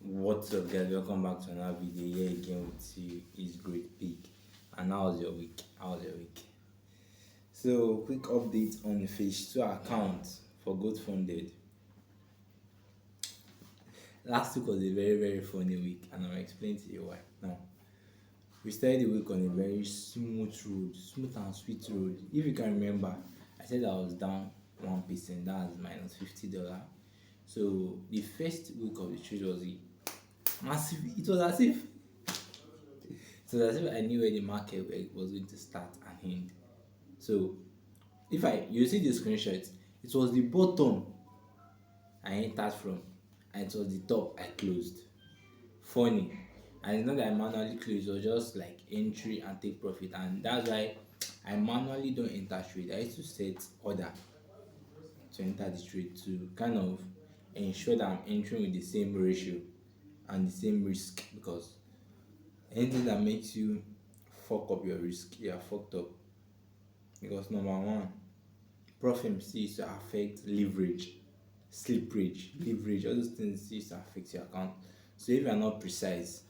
What's up, guys? Welcome back to another video. Here again with you is Great Pig. And how was your week? How was your week? So, quick update on the Phase 2 account for Goat Funded. Last week was a very funny week, and I'll explain to you why. Now, we started the week on a very smooth and sweet road. If you can remember, I said I was down 1%, that's minus $50. So, the first week of the trade was a massive, it was as if I knew where the market was going to start and end. So if you see the screenshot, it was the bottom I entered from, and it was the top I closed. Funny. And it's not that I manually closed, it was just like entry and take profit, and that's why I manually don't enter trade. I used to set order to enter the trade to kind of ensure that I'm entering with the same ratio and the same risk, because anything that makes you fuck up your risk, you are fucked up. Because number one, profit used to affect leverage, slippage, leverage, all those things used to affect your account. So if you are not precise,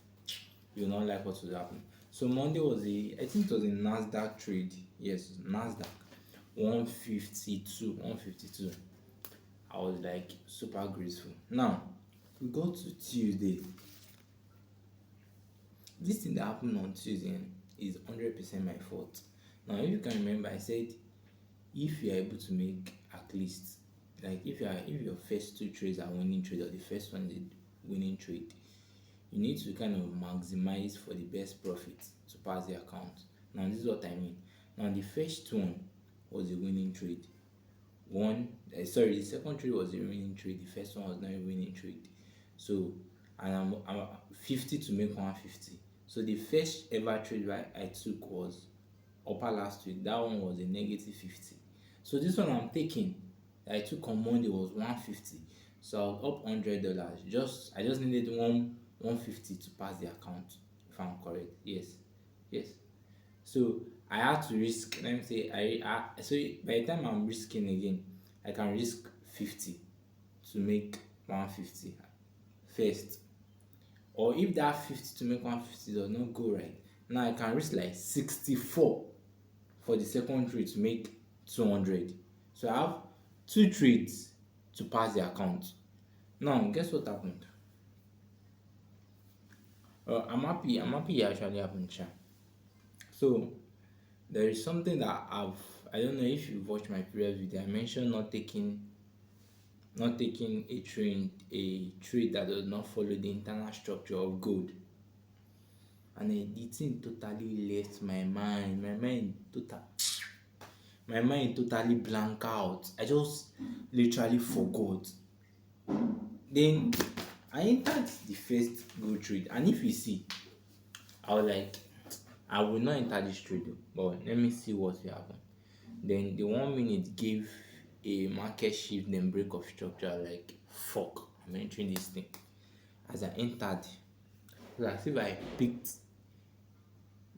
you will not like what will happen. So Monday was I think it was a Nasdaq trade. Yes, Nasdaq 152. I was like super grateful. Now we go to Tuesday. This thing that happened on Tuesday is 100% my fault. Now if you can remember, I said if you are able to make at least, like, if your first two trades are winning trade, or the first one is winning trade, you need to kind of maximize for the best profit to pass the account. Now this is what I mean. Now the first one was a winning trade. The second trade was a winning trade. The first one was not a winning trade. So, and I'm 50 to make 150. So the first ever trade I took was upper last week. That one was a negative 50. So this one I'm taking that I took on Monday was 150. So I was up $100. I just needed 150 to pass the account, if I'm correct. Yes. So I had to risk. Let me say so by the time I'm risking again, I can risk 50 to make 150 first. Or if that 50 to make 150 does not go right, now I can risk like 64 for the second trade to make 200. So I have two trades to pass the account. Now guess what happened? I'm happy it actually happened, sha. So there is something that I don't know if you've watched my previous video. I mentioned not taking a trade that does not follow the internal structure of gold. And the thing totally left my mind. My mind totally blank out. I just literally forgot. Then I entered the first gold trade, and if you see, I was like, I will not enter this trade, but let me see what will happen. Then the 1 minute gave a market shift, then break of structure. Like, fuck, I'm entering this thing. As I entered, it was as if I picked.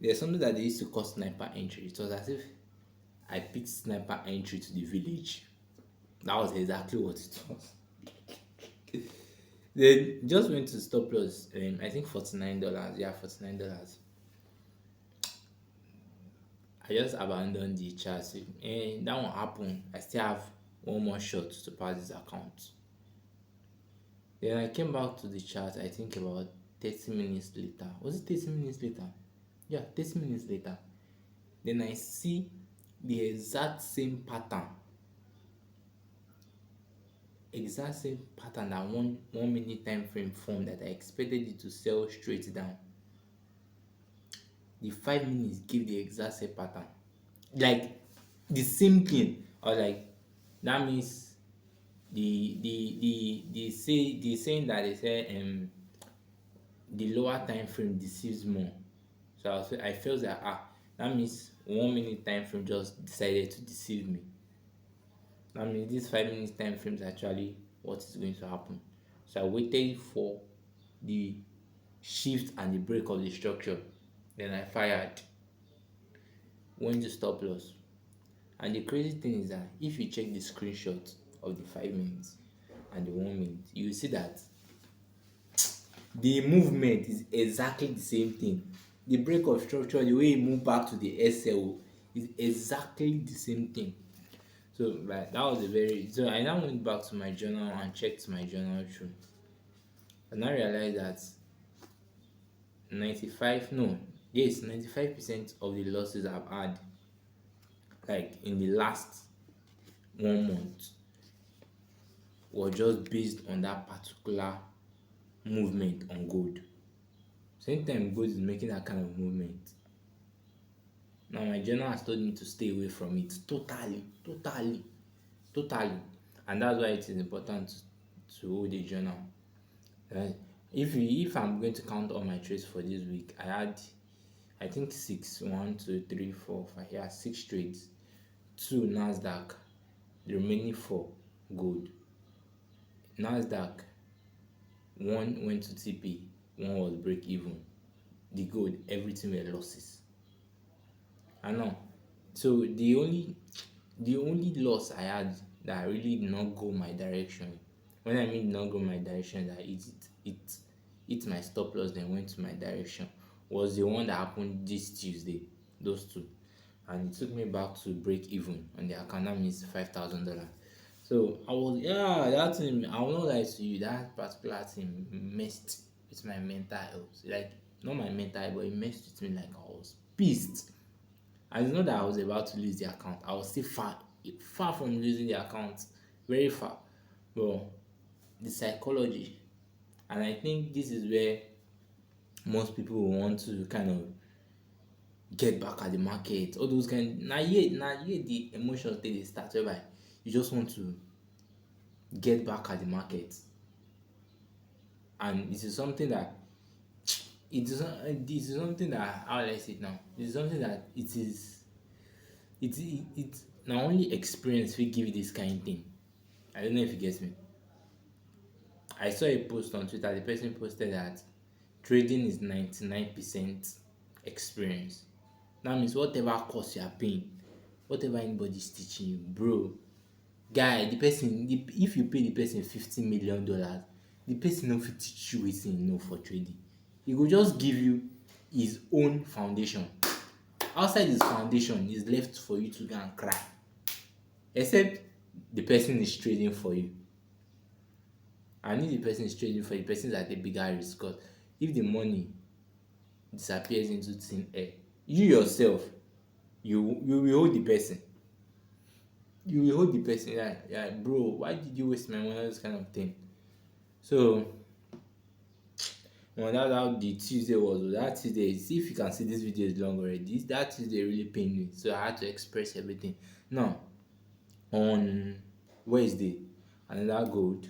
There's something that they used to call sniper entry. It was as if I picked sniper entry to the village. That was exactly what it was. They just went to stop loss. I think $49. Yeah, $49. I just abandoned the chart. And that won't happen. I still have one more shot to pass this account. Then I came back to the chart, I think about 30 minutes later. Was it 30 minutes later? Yeah, 30 minutes later. Then I see the exact same pattern. That one minute time frame formed that I expected it to sell straight down. The 5 minutes gave the exact same pattern. Like the same thing. I was like, that means the saying that they say the lower time frame deceives more. So I felt that that means 1 minute time frame just decided to deceive me. That means this 5 minutes time frame is actually what is going to happen. So I waited for the shift and the break of the structure. Then I fired. Went to stop loss. And the crazy thing is that if you check the screenshot of the 5 minutes and the 1 minute, you will see that The movement is exactly the same thing. The break of structure, the way you move back to the SL is exactly the same thing. So like that was a very so I now went back to my journal and checked my journal through. And I realized that 95 no yes 95% of the losses I've had like in the last 1 month were just based on that particular movement on gold. So anytime gold is making that kind of movement, now my journal has told me to stay away from it totally, totally, totally. And that's why it is important to hold a journal. Right? If I'm going to count all my trades for this week, I had I think six. 1, 2, 3, 4, 5. Yeah, six trades. Two Nasdaq, the remaining four gold. Nasdaq, one went to TP, one was break even. The gold, everything were losses. I know. So the only loss I had that really did not go my direction. When I mean did not go my direction, that it my stop loss then went to my direction, was the one that happened this Tuesday. Those two, and it took me back to break even on the account. That means $5,000. So I was that thing. I will not lie to you. That particular thing messed with my mental health. Like not my mental health, but it messed with me. Like I was pissed. I know that I was about to lose the account. I was still far from losing the account, very far. But the psychology, and I think this is where most people will want to kind of get back at the market. All those kind now here the emotions they start whereby you just want to get back at the market, and this is something that this is something that how will I say it now? This is something that it's now only experience will give you this kind of thing. I don't know if you get me. I saw a post on Twitter. The person posted that trading is 99% experience. That means whatever course you are paying, whatever anybody's teaching you, bro, guy, if you pay the person $50 million, the person no fit teach you wetin you know for trading. He go just give you his own foundation. Outside his foundation is left for you to go and cry. Except the person is trading for you. And if the person is trading for you, the person is at a bigger risk. Because if the money disappears into thin air, you yourself, you will hold the person. You will hold the person. Yeah, bro, why did you waste my money? This kind of thing. So, that's how the Tuesday was. That Tuesday, see if you can see this video is long already. That Tuesday really pained me. So I had to express everything. Now, on Wednesday, another gold.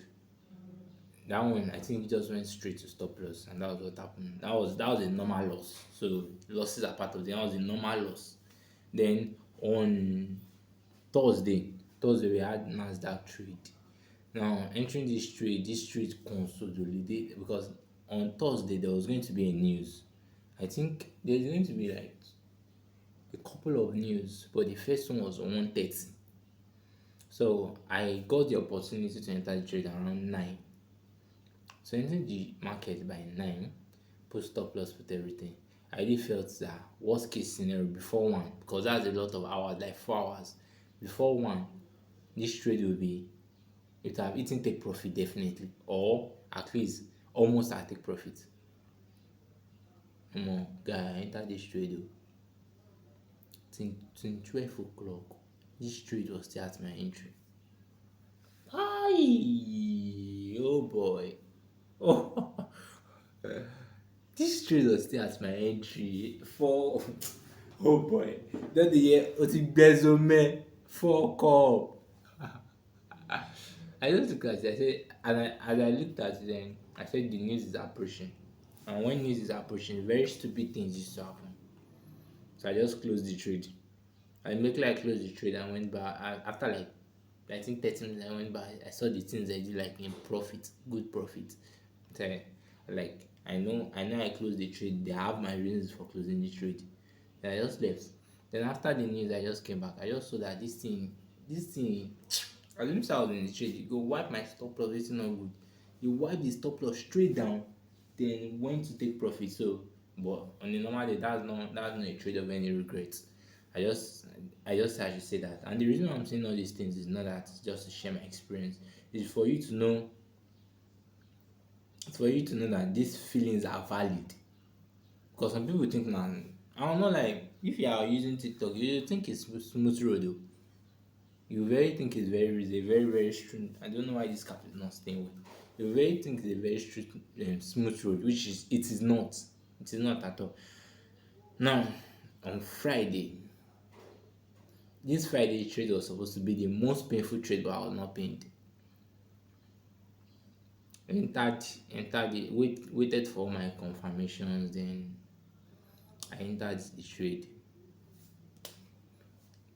That one I think it just went straight to stop loss, and that was what happened. That was a normal loss. So losses are part of it. That was a normal loss. Then on Thursday we had Nasdaq trade. Now entering this trade consolidated because on Thursday there was going to be a news. I think there's going to be like a couple of news, but the first one was on 1:30. So I got the opportunity to enter the trade around 9. So entering the market by 9, put stop loss, put everything. I really felt that worst case scenario before 1, because that's a lot of hours, like 4 hours. Before 1, this trade will be, it have eaten take profit definitely, or at least almost at take profit. Guy, I entered this trade till 12 o'clock. This trade was still at my entry. Aye, oh boy. Oh, this trade was still at my entry for oh boy. Then the year o ti gbẹ́sọ mẹ́ fuck up. I just look at it, I said, as I looked at it then, I said the news is approaching. And when news is approaching, very stupid things used to happen. So I just closed the trade. I immediately I closed the trade and went back. After like I think 30 minutes I went back. I saw the things I did like in profit, good profit. So I know I closed the trade. They have my reasons for closing the trade. Then I just left. Then after the news I just came back. I just saw that this thing I didn't say I was in the trade. You go wipe my stop loss, it's not good. You wipe the stop loss straight down. then went to take profit. So, but on a normal day, that's not a trade of any regrets. I just I should say that. And the reason why I'm saying all these things is not that just to share my experience. It's for you to know that these feelings are valid. Because some people think, man, I don't know, like if you are using TikTok, you think it's smooth road though. You very think it's very straight. I don't know why this cap is not staying well. You very think it's a very straight, smooth road, which is it is not. It is not at all. Now, on Friday, this Friday trade was supposed to be the most painful trade, but I was not pained. Waited for my confirmations, then I entered the trade.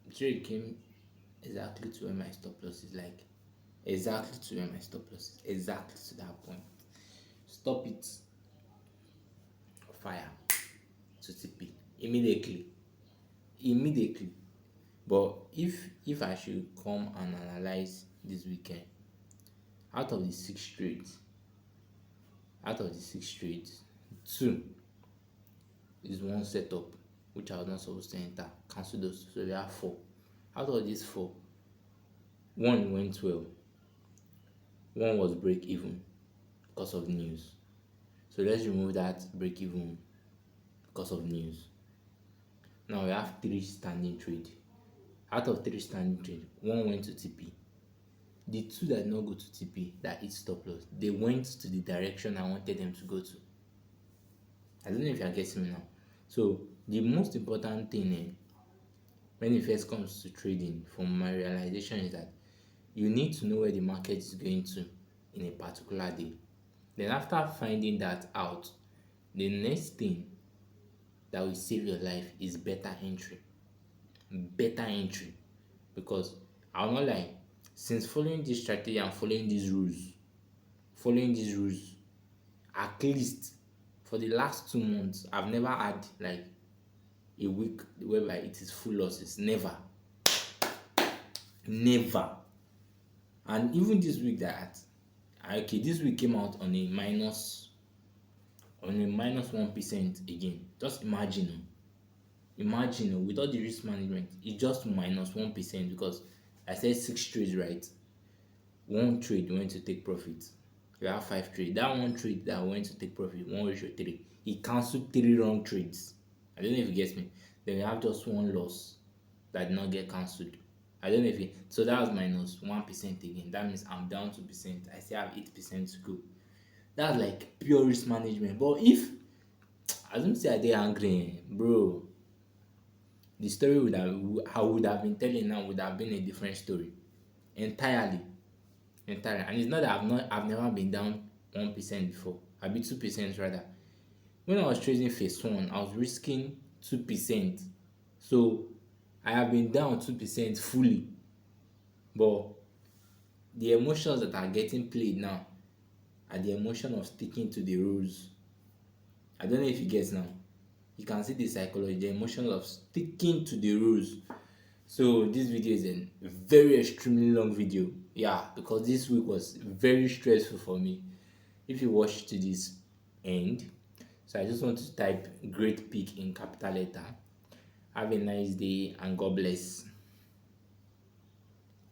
The trade came exactly to where my stop loss is, like exactly to where my stop loss is, exactly to that point. Stop it, fire to TP immediately, immediately. But if I should come and analyze this weekend, out of the six trades, two is one setup which I was not supposed to enter. Cancel those, so there are four. Out of these four, one went well, one was break even because of news. So let's remove that break even because of news. Now we have three standing trade. Out of three standing trade, one went to TP. The two that did not go to TP, that hit stop loss, they went to the direction I wanted them to go to. I don't know if you are getting me now. So the most important thing when it first comes to trading, from my realization, is that you need to know where the market is going to in a particular day. Then after finding that out, the next thing that will save your life is better entry. Better entry. Because I'll not lie, since following this strategy and following these rules, at least for the last 2 months, I've never had like a week whereby it is full losses. Never. Never. And even this week this week came out on a -1% again. Just imagine with all the risk management, it's just -1% because I said six trades, right? One trade went to take profit. We have five trades. That one trade that went to take profit, 1/3, he cancelled three wrong trades. I don't know if you get me. Then we have just one loss that did not get cancelled. I don't know if it, so that was -1% again. That means I'm down 2%. I still have 8% to go. That's like pure risk management. But if I don't say I dey angry, bro, the story I would have been telling now would have been a different story entirely. And it's not that I've never been down 1% before. I've been 2% rather. When I was trading phase one, I was risking 2%. So I have been down 2% fully. But the emotions that are getting played now are the emotion of sticking to the rules. I don't know if you get now. You can see the psychology, the emotion of sticking to the rules. So this video is a very extremely long video. Yeah, because this week was very stressful for me. If you watch to this end, so I just want to type great peak in capital letter. Have a nice day and God bless.